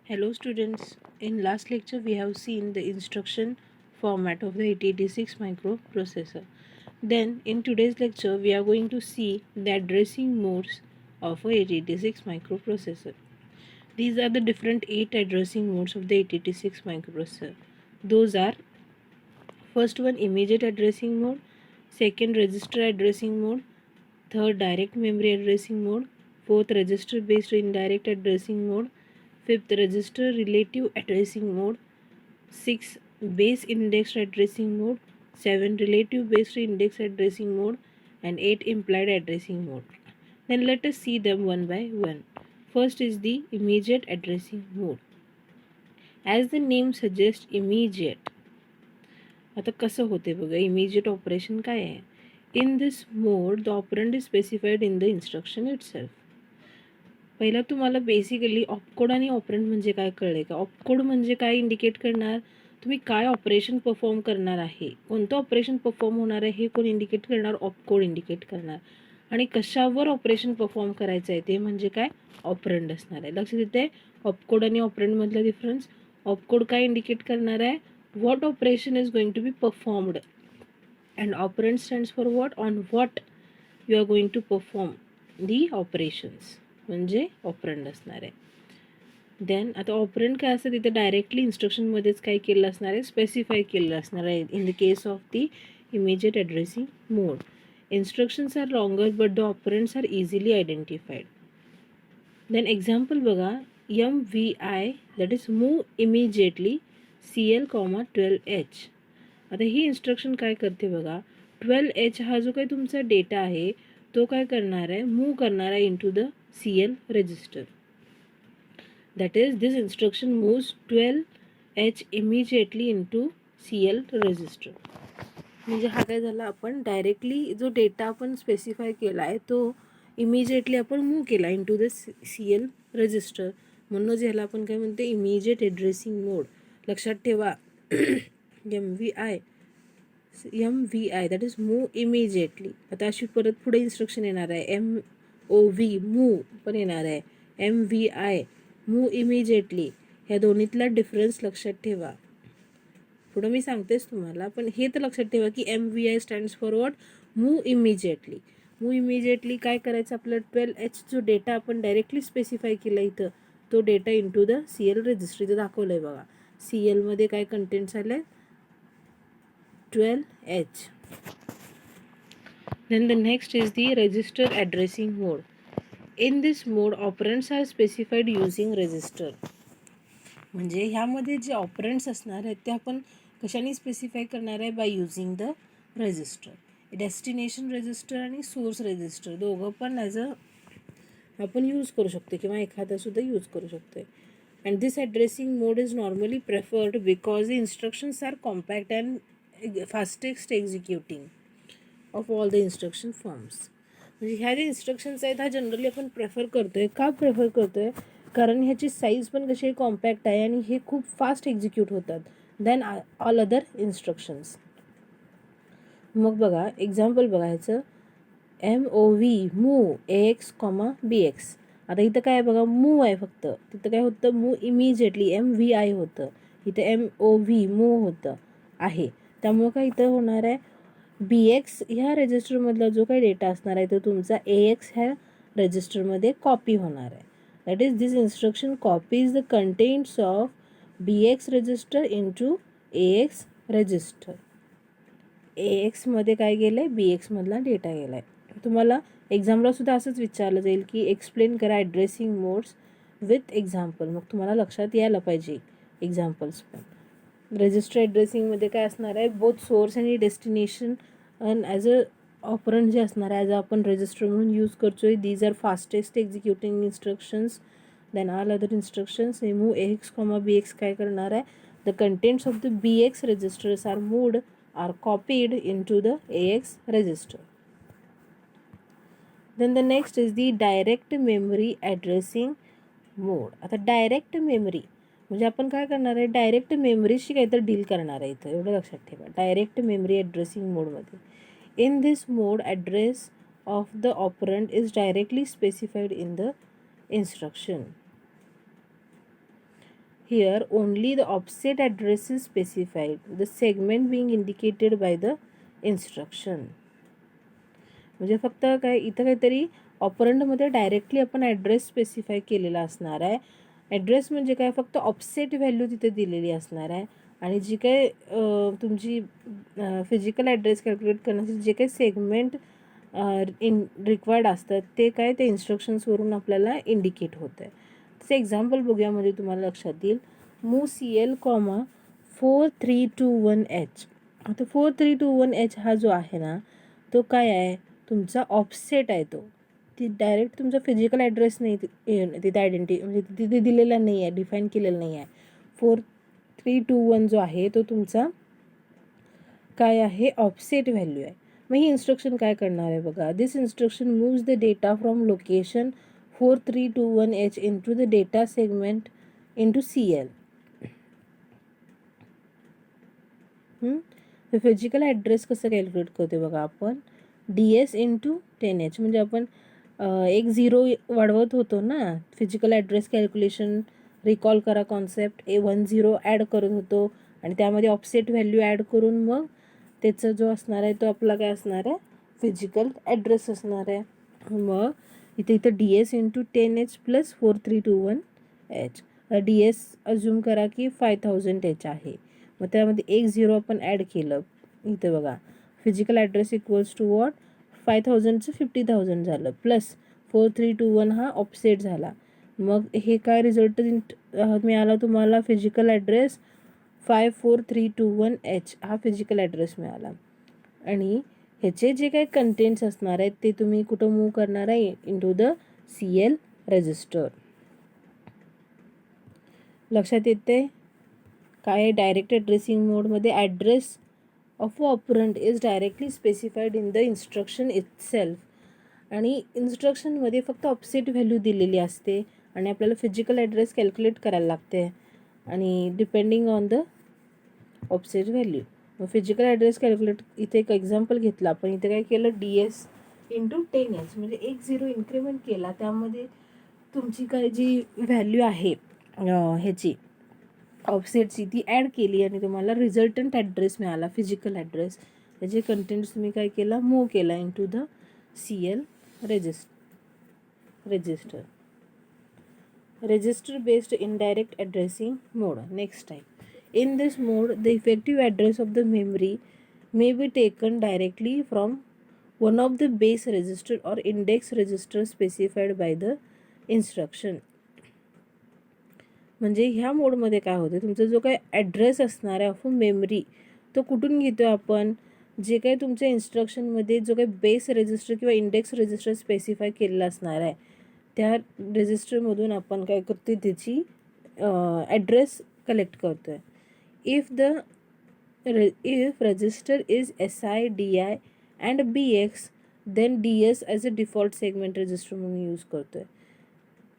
Hello students, in last lecture we have seen the instruction format of the 8086 microprocessor. Then in today's lecture we are going to see the addressing modes of a 8086 microprocessor. These are the different 8 addressing modes of the 8086 microprocessor. Those are: first one, immediate addressing mode; second, register addressing mode; third, direct memory addressing mode; fourth, register based indirect addressing mode; fifth, register relative addressing mode; sixth, base indexed addressing mode; seven, relative based index addressing mode; and eight, implied addressing mode. Then let us see them one by one. First is the immediate addressing mode. As the name suggests, immediate. आता कसं होते बघा, immediate operation काय आहे. In this mode the operand is specified in the instruction itself. पहिला तुम्हाला basically opcode आणि operand म्हणजे काय कळले का. ऑपकोड म्हणजे काय इंडिकेट करणार, तुम्ही काय ऑपरेशन परफॉर्म करणार आहे, कोणतं ऑपरेशन परफॉर्म होणार आहे हे कोण इंडिकेट करणार, ऑपकोड इंडिकेट करणार. आणि कशावर ऑपरेशन परफॉर्म करायचं आहे ते म्हणजे काय, ऑपरंड असणार आहे. लक्षात येते ऑपकोड आणि ऑपरंडमधला डिफरन्स. ऑपकोड काय इंडिकेट करणार आहे, what operation is going to be performed, and operand stands for what, on what you are going to perform the operations, म्हणजे ऑपरंड असणार आहे. देन आता ऑपरंड काय असतं, तिथे डायरेक्टली इन्स्ट्रक्शनमध्येच काय केलं असणार आहे, स्पेसिफाय केलं असणार आहे. In the case of the immediate addressing mode, instructions are longer but the operands are easily identified. Then example बघा, MVI that is move immediately CL, 12H. आता ही इन्स्ट्रक्शन काय करते बघा, 12H हा जो काही तुमचा डेटा आहे तो काय करणार आहे, मूव करणार आहे into the CL register. That is this instruction moves 12H immediately into CL register. म्हणजे हा काय झाला, आपण डायरेक्टली जो डेटा आपण स्पेसिफाय केला आहे तो इमिजिएटली आपण मूव केला इंटू द CL रजिस्टर. म्हणूनच ह्याला आपण काय म्हणते, इमिजिएट ॲड्रेसिंग मोड. लक्षात ठेवा, MVI that is move immediately. आता अशी परत पुढे इन्स्ट्रक्शन येणार आहे, MOV मूव पण येणार आहे, MVI मूव इमिजिएटली. ह्या दोन्हीतला डिफरन्स लक्षात ठेवा. पुढं मी सांगतेच तुम्हाला, पण हे तर लक्षात ठेवा की MVI stands for what, move immediately. Move immediately काय करायचं, आपलं 12H जो डेटा आपण डायरेक्टली स्पेसिफाय केला इथं, तो data into the CL register. इथं दाखवलं आहे बघा, CLमध्ये काय कंटेंट्स आले, 12H. Then the next is the register addressing mode. In this mode operands are specified using register. म्हणजे ह्यामध्ये जे ऑपरंड्स असणार आहेत ते आपण कशाने स्पेसिफाय करणार आहे, by using the register. Destination register आणि सोर्स रजिस्टर दोघं पण ॲज अ आपण यूज करू शकतो किंवा एखादासुद्धा यूज करू शकतो. And this addressing mode is normally preferred because the instructions are compact and fastest executing of all the instruction forms. म्हणजे ह्या ज्या इन्स्ट्रक्शन्स आहेत ह्या जनरली आपण प्रेफर करतो आहे. का प्रेफर करतो आहे, कारण ह्याची साईज पण कशी कॉम्पॅक्ट आहे आणि हे खूप फास्ट एक्झिक्यूट होतात दॅन ऑल अदर इन्स्ट्रक्शन्स. मग बघा एक्झाम्पल बघायचं, MOV मूव AX, BX. आता इथं काय आहे बघा, मूव आहे फक्त, तिथं काय होतं, मूव इमिजिएटली MVI होतं, इथं MOV मूव होतं आहे. त्यामुळं काय इथं होणार आहे, BX ह्या रजिस्टरमधला जो काही डेटा असणार आहे तो तुमचा AX ह्या रजिस्टरमध्ये कॉपी होणार आहे. That is this instruction copies the contents of BX register into AX register. AXमध्ये काय गेलं आहे, BXमधला डेटा गेला आहे. तुम्हाला एक्झामलासुद्धा असंच विचारलं जाईल की एक्सप्लेन करा ॲड्रेसिंग मोड्स विथ एक्झाम्पल. मग तुम्हाला लक्षात यायला पाहिजे एक्झाम्पल्स पण. रजिस्टर ॲड्रेसिंगमध्ये काय असणार आहे, बोथ सोर्स आणि destination and as a operand जे असणार आहे ॲज अ आपण रजिस्टर म्हणून यूज करतो आहे. These are fastest executing instructions then all other instructions. Move AX, BX काय करणार आहे, the contents of the BX registers are moved are copied into the AX register. Then the next is the direct memory addressing mode. आता direct memory म्हणजे आपण काय करणार आहे, direct मेमरीशी काहीतरी डील करणार आहे इथं, एवढं लक्षात ठेवा. डायरेक्ट मेमरी ॲड्रेसिंग मोडमध्ये, in this mode address of the operand is directly specified in the instruction. Here only the offset address is specified, the segment being indicated by the instruction. म्हणजे फक्त काय इथं काहीतरी ऑपरंडमध्ये डायरेक्टली आपण address specify केलेला असणार आहे. ॲड्रेस म्हणजे काय, फक्त ऑफसेट व्हॅल्यू तिथे दिलेली असणार आहे आणि जी काय तुमची फिजिकल ॲड्रेस कॅल्क्युलेट करण्यासाठी जे काही सेगमेंट रिक्वायर्ड असतात ते काय ते इन्स्ट्रक्शन्सवरून आपल्याला इंडिकेट होतं आहे. त्याचं एक्झाम्पल बघूया म्हणजे तुम्हाला लक्षात येईल. Move CL, 4321H. आता 4321H हा जो आहे ना तो काय आहे, तुमचा ऑफसेट आहे. तो ती डायरेक्ट तुमचा फिजिकल ॲड्रेस नाही तिथे म्हणजे तिथे दिलेला नाही आहे, डिफाईन केलेला नाही आहे. 4321 जो आहे तो तुमचा काय आहे, ऑफसेट व्हॅल्यू आहे. मग ही इन्स्ट्रक्शन काय करणार आहे बघा. This instruction moves the data from location 4321H into the data segment into CL. Physical address कसं कॅल्क्युलेट करतो बघा आपण, DS इंटू 10H. म्हणजे आपण एक 0 वाढवत होतो ना फिजिकल ॲड्रेस कॅल्क्युलेशन, रिकॉल करा कॉन्सेप्ट. 10 ॲड करत होतो आणि त्यामध्ये ऑफसेट व्हॅल्यू ॲड करून मग त्याचा जो असणार आहे तो आपला काय असणार आहे, फिजिकल ॲड्रेस असणार आहे. मग इथं DS into 10H plus 4321H. DS assume करा की 5000H आहे. मग त्यामध्ये एक 0 आपण ॲड केलं. इथे बघा physical address equals to what, 5000चं 50,000 झालं प्लस 4321 हा ऑफसेट झाला. मग हे काय रिझल्ट मिळाला तुम्हाला, फिजिकल ॲड्रेस 54321H हा फिजिकल ॲड्रेस मिळाला. आणि ह्याचे जे काही कंटेंट्स असणार आहेत ते तुम्ही कुठं मूव्ह करणार आहे, इंटू द CL रजिस्टर. लक्षात येते काय, डायरेक्ट ॲड्रेसिंग मोडमध्ये address of operand is directly specified in the instruction itself. आणि इन्स्ट्रक्शनमध्ये फक्त ऑफसेट व्हॅल्यू दिलेली असते आणि आपल्याला फिजिकल ॲड्रेस कॅल्क्युलेट करायला लागते आणि depending on the offset value. मग फिजिकल ॲड्रेस कॅल्क्युलेट इथे एक एक्झाम्पल घेतला आपण. इथे काय केलं, DS इंटू 10H म्हणजे एक 0 इन्क्रीमेंट केला. त्यामध्ये तुमची काय जी व्हॅल्यू आहे ह्याची ऑफसेटची ती ॲड केली आणि तुम्हाला रिझल्टंट ॲड्रेस मिळाला, फिजिकल ॲड्रेस. त्याचे कंटेंट्स तुम्ही काय केला, मूव्ह केला into the CL register. Register based indirect addressing mode. Next type. In this mode, the effective address of the memory may be taken directly from one of the base register or index register specified by the instruction. म्हणजे ह्या मोडमध्ये काय होतं, तुमचा जो काय address असणार आहे ऑफ मेमरी तो कुठून घेतो आपण, जे काही तुमच्या इन्स्ट्रक्शनमध्ये जो काही बेस रजिस्टर किंवा इंडेक्स रजिस्टर स्पेसिफाय केलेला असणार आहे त्या रजिस्टरमधून आपण काय करतो, त्याची ॲड्रेस कलेक्ट करतो आहे. if register is SI, DI and BX then DS as a default segment register म्हणून यूज करतो आहे.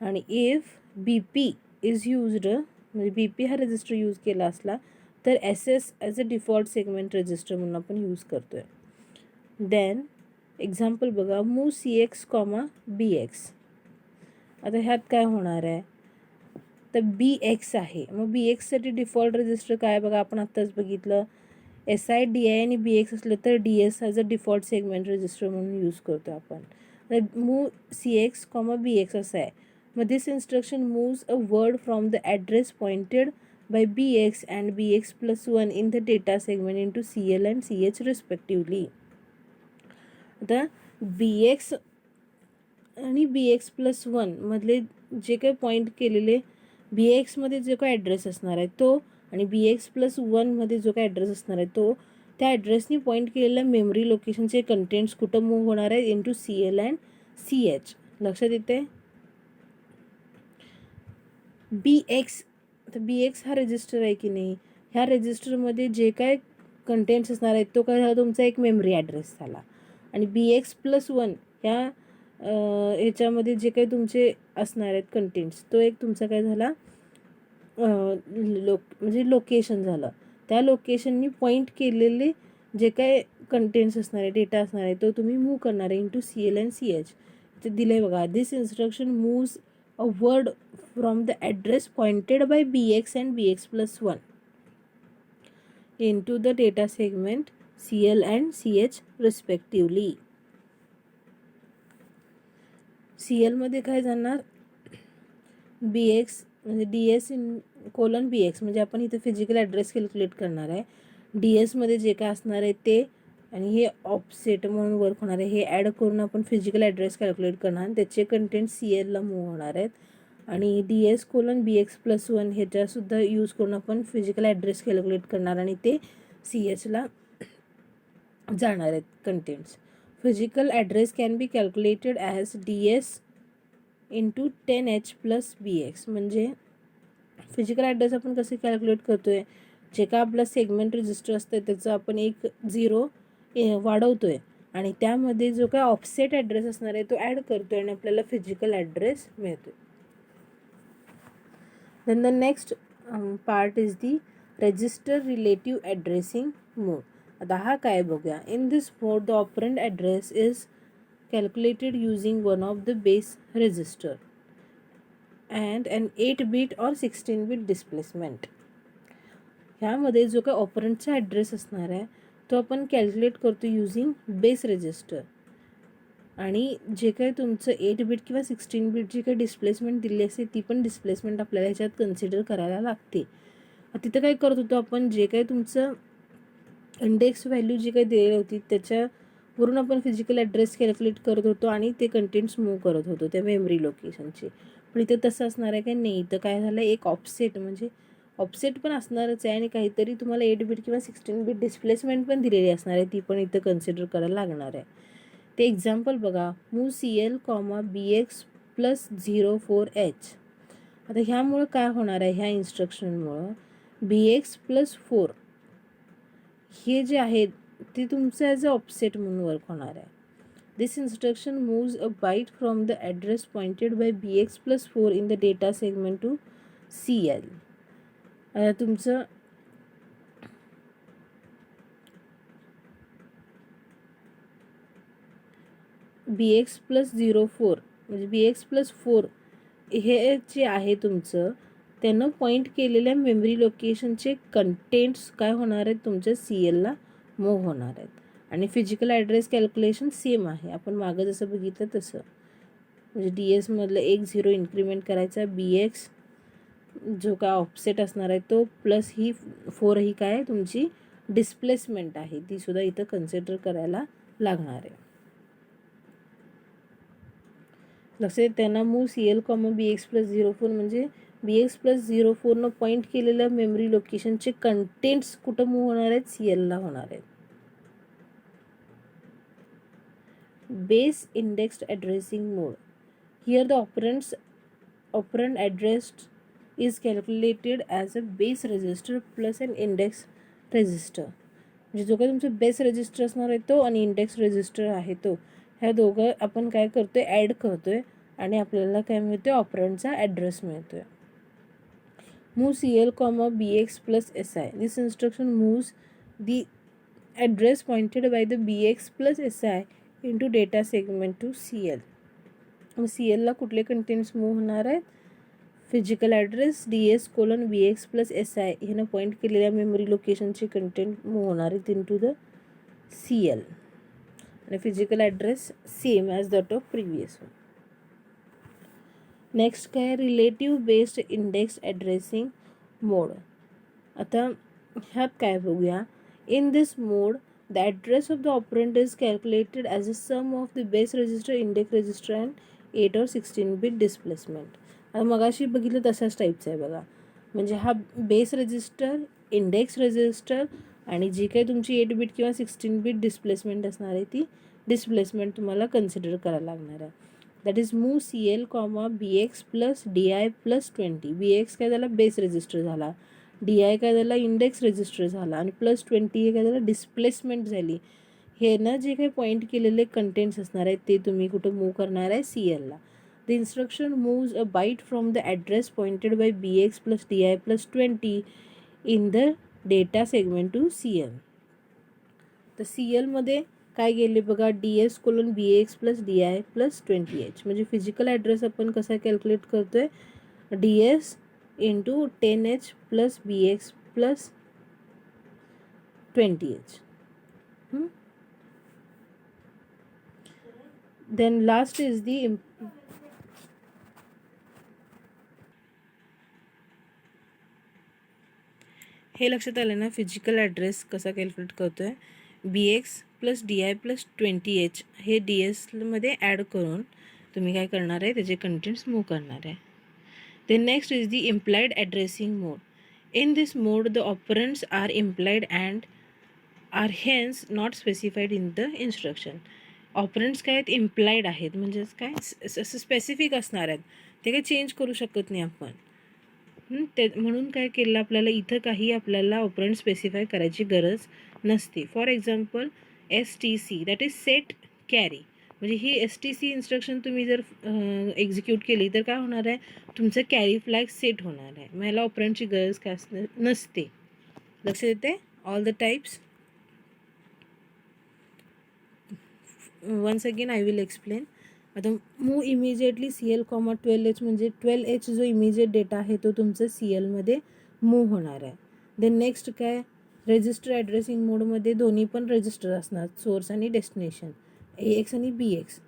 आणि if BP is used म्हणजे BP हा रजिस्टर यूज केला असला तर SS as a default segment register म्हणून आपण यूज करतो आहे. देन एक्झाम्पल बघा, मूव CX, BX. आता ह्यात काय होणार आहे, तर BX आहे. मग BXसाठी डिफॉल्ट रजिस्टर काय बघा, आपण आत्ताच बघितलं. SI, DI आणि BX असलं तर DS as a default segment register म्हणून यूज करतो आपण. तर मूव CX, BX असं आहे. मग this instruction moves a word from the address pointed by BX and BX+1 in the data segment into CL and CH respectively. आता BX आणि BX+1 मधले जे काही पॉईंट केलेले BXमध्ये जो काही ॲड्रेस असणार आहे तो आणि BX+1मध्ये जो काही ॲड्रेस असणार आहे तो, त्या ॲड्रेसनी पॉईंट केलेल्या मेमरी लोकेशनचे कंटेंट्स कुठं मूव्ह होणार आहे, इंटू CL अँड CH. लक्षात येते. BX, तर BX हा रजिस्टर आहे की नाही, ह्या रजिस्टरमध्ये जे काय कंटेंट्स असणार आहेत तो काय झाला, तुमचा एक मेमरी ॲड्रेस झाला. आणि BX+1 ह्या ह्याच्यामध्ये जे काही तुमचे असणार आहेत कंटेंट्स तो एक तुमचा काय झाला, म्हणजे लोकेशन झालं. त्या लोकेशननी पॉईंट केलेले जे काय कंटेंट्स असणार आहे, डेटा असणार आहे तो तुम्ही मूव्ह करणार आहे इंटू CL अँड CH. ते दिलं आहे बघा. This instruction moves a word from the address pointed by bx and bx plus 1 into the data segment CL and CH respectively. CL मध्ये काय जाणार, BX म्हणजे DS इन कोलन BX म्हणजे आपण इथे फिजिकल ॲड्रेस कॅल्क्युलेट करणार आहे. DS मध्ये जे काय असणार आहे ते, आणि हे ऑफसेट म्हणून वर्क होणार आहे, हे ॲड करून आपण फिजिकल ॲड्रेस कॅल्क्युलेट करणार आणि त्याचे कंटेंट CLला मूव्ह होणार आहेत. आणि DS कोलन BX प्लस 1 ह्याच्यासुद्धा यूज करून आपण फिजिकल ॲड्रेस कॅल्क्युलेट करणार आणि ते CHला जाणार आहेत contents. Physical address can be calculated as DS into 10H plus BX. म्हणजे फिजिकल ॲड्रेस आपण कसे कॅल्क्युलेट करतो आहे, जे का आपला सेगमेंट रजिस्टर असतं त्याचं आपण एक 0 वाढवतो आहे आणि त्यामध्ये जो काय ऑफसेट ॲड्रेस असणार आहे तो ॲड करतो आहे आणि आपल्याला फिजिकल ॲड्रेस मिळतो. Then the next part is the register relative addressing mode. आता हा काय बघूया. In this mode the operand address is calculated using one of the base register and an 8-bit or 16-bit displacement. ह्यामध्ये जो काय ऑपरंटचा address असणार आहे तो आपण कॅल्क्युलेट करतो युजिंग बेस रजिस्टर, आणि जे काही तुमचं 8-bit किंवा 16-bit जी काही डिस्प्लेसमेंट दिली असते ती पण डिस्प्लेसमेंट आपल्याला ह्याच्यात कन्सिडर करायला लागते. तिथं काय करत होतो आपण, जे काही तुमचं इंडेक्स व्हॅल्यू जी काही दिलेली होती त्याच्यावरून आपण फिजिकल ॲड्रेस कॅल्क्युलेट करत होतो आणि ते कंटेंट्स मूव्ह करत होतो त्या मेमरी लोकेशनचे. पण इथं तसं असणार आहे का नाही, इथं काय झालं, एक ऑफसेट म्हणजे ऑफसेट पण असणारच आहे आणि काहीतरी तुम्हाला 8-bit किंवा 16-bit डिस्प्लेसमेंट पण दिलेली असणार आहे, ती पण इथं कन्सिडर करायला लागणार आहे. ते एक्झाम्पल बघा, move CL, BX plus 04H. आता ह्यामुळं काय होणार आहे, ह्या इन्स्ट्रक्शनमुळं BX प्लस 4 हे जे आहे ते तुमचं ॲज अ ऑफसेट म्हणून वर्क होणार आहे. This instruction moves a byte from the address pointed by BX plus 4 in the data segment to CL. तुमचं BX प्लस 04 म्हणजे BX प्लस 4 हे जे आहे तुमचं, त्यानं पॉईंट केलेल्या मेमरी लोकेशनचे कंटेंट्स काय होणार आहेत, तुमच्या CLला मूव्ह होणार आहेत. आणि फिजिकल ॲड्रेस कॅल्क्युलेशन सेम आहे, आपण मागं जसं बघितलं तसं. म्हणजे DS मधलं 1 0 इन्क्रीमेंट करायचा, BX जो काय ऑफसेट असणार आहे तो, प्लस ही 4 ही काय तुमची डिस्प्लेसमेंट आहे ती सुद्धा इथं कन्सिडर करायला लागणार आहे. लक्षात त्यांना मूव CL, BX प्लस 04 म्हणजे BX प्लस 04नं पॉईंट केलेल्या मेमरी लोकेशनचे कंटेंट्स कुठं मूव्ह होणार आहेत, CLला होणार आहेत. Base indexed addressing mode. Here the operand addressed is calculated as a base register plus an index register. म्हणजे जो काही तुमचा बेस रजिस्टर असणार आहे तो आणि इंडेक्स रजिस्टर आहे तो, ह्या दोघं आपण काय करतोय, ॲड करतोय आणि आपल्याला काय मिळतोय, ऑपरंटचा ॲड्रेस मिळतोय. Move CL, BX plus SI. This instruction moves the address pointed by the BX plus SI into data segment to CL. मग CLला कुठले कंटेंट्स मूव्ह होणार आहेत, physical address DS colon BX plus SI ह्यानं point केलेल्या memory लोकेशनचे content move होणार आहेत इंटू द CL, आणि physical address same as that of previous one. Next काय, relative based index addressing mode. आता ह्यात काय बघूया. In this mode the address of the operand is calculated as a sum of the base register, index register and 8 or 16-bit डिस्प्लेसमेंट. आता मगाशी बघितलं तशाच टाईपचं आहे बघा. म्हणजे हा बेस रजिस्टर, इंडेक्स रजिस्टर आणि जी काही तुमची 8-bit किंवा 16-bit डिस्प्लेसमेंट असणार आहे ती डिस्प्लेसमेंट तुम्हाला कन्सिडर करायला लागणार आहे. That is move CL, BX plus DI plus 20. BX काय झाला, बेस रजिस्टर झाला, DI काय झाला, इंडेक्स रजिस्टर झाला, आणि प्लस 20 हे काय झालं, डिस्प्लेसमेंट झाली. हे ना जे काही पॉईंट केलेले कंटेंट्स असणार आहेत ते तुम्ही कुठं मूव्ह करणार आहे, CLला. The instruction moves a byte from the address pointed by BX plus DI plus 20 in the data segment to CL. तर CL मध्ये काय गेले बघा, DS:BAX plus DI plus 20H. म्हणजे फिजिकल ॲड्रेस आपण कसा कॅल्क्युलेट करतोय, DS into 10H plus BX plus 20H. Then last is the हे लक्षात आलं ना, फिजिकल ॲड्रेस कसा कॅल्क्युलेट करतोय, BX plus DI plus 20H हे DSमध्ये ॲड करून तुम्ही काय करणार आहे, त्याचे कंटेंट्स मूव्ह करणार आहे. Then next is the implied addressing mode. In this mode, the operands are implied and are hence not specified in the instruction. ऑपरंट्स काय आहेत, इम्प्लाइड आहेत, म्हणजेच काय असं स्पेसिफिक असणार आहेत, ते काही चेंज करू शकत नाही आपण. ते म्हणून काय केलं, आपल्याला इथं काही आपल्याला ऑपरंट स्पेसिफाय करायची गरज नसते. For example STC, that is set carry. म्हणजे ही STC इन्स्ट्रक्शन तुम्ही जर एक्झिक्यूट केली तर काय होणार आहे, तुमचं कॅरी फ्लॅग सेट होणार आहे. मग ह्याला ऑपरंटची गरज काय नसते. लक्षात येते. All the types once again I will explain. आता मूव इमिजिएटली CL,12H म्हणजे 12H जो इमिजिएट डेटा आहे तो तुमचं CLमध्ये मूव्ह होणार आहे. देन नेक्स्ट काय, रजिस्टर ॲड्रेसिंग मोडमध्ये दोन्ही पण रजिस्टर असणार, सोर्स आणि डेस्टिनेशन, AX आणि BX.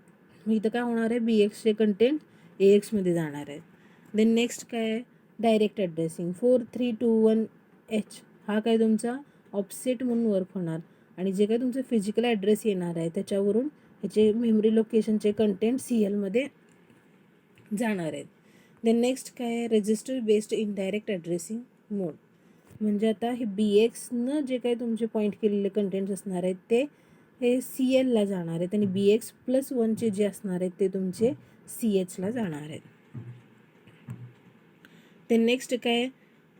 मग इथं काय होणार आहे, BXचे कंटेंट AXमध्ये जाणार आहेत. देन नेक्स्ट काय आहे, डायरेक्ट ॲड्रेसिंग 4321H हा काय तुमचा ऑफसेट म्हणून वर्क होणार, आणि जे काय तुमचं फिजिकल ॲड्रेस येणार आहे त्याच्यावरून ह्याचे मेमरी लोकेशनचे कंटेंट CLमध्ये जाणार आहेत. देन नेक्स्ट काय आहे, रजिस्टर बेस्ड इनडायरेक्ट ॲड्रेसिंग मोड. म्हणजे आता हे BXनं जे काही तुमचे पॉईंट केलेले कंटेंट्स असणार आहेत ते हे CLला जाणार आहेत, आणि BX+1चे जे असणार आहेत ते तुमचे CHला जाणार आहेत. देन नेक्स्ट काय,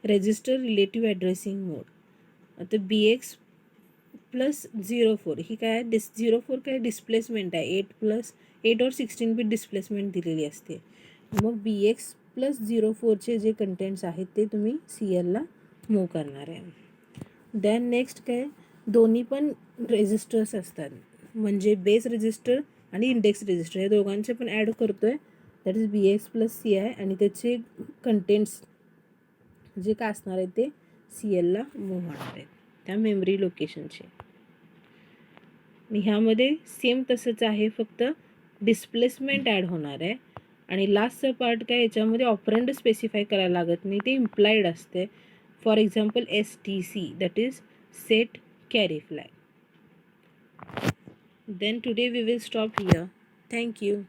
रजिस्टर रिलेटिव्ह ॲड्रेसिंग मोड. आता BX+04 ही काय, 04 काय डिस्प्लेसमेंट आहे, 8 और 16 बिट डिस्प्लेसमेंट दिलेली असते. मग BX+04चे जे कंटेंट्स आहेत ते तुम्ही CLला मूव्ह करणार आहे. देन नेक्स्ट काय, दोन्ही पण रेजिस्टर्स असतात, म्हणजे बेस रजिस्टर आणि इंडेक्स रजिस्टर या दोघांचे पण ॲड करतो आहे, दॅट इज BX+CI, आणि त्याचे कंटेंट्स जे काय असणार आहे ते CLला मूव्ह होणार आहेत त्या मेमरी लोकेशनचे. आणि ह्यामध्ये सेम तसंच आहे, फक्त डिस्प्लेसमेंट ॲड होणार आहे. आणि लास्टचं पार्ट काय, याच्यामध्ये ऑपरंड स्पेसिफाय करायला लागत नाही, ते इम्प्लाइड असते. For example STC, that is set carry flag. Then today we will stop here. Thank you.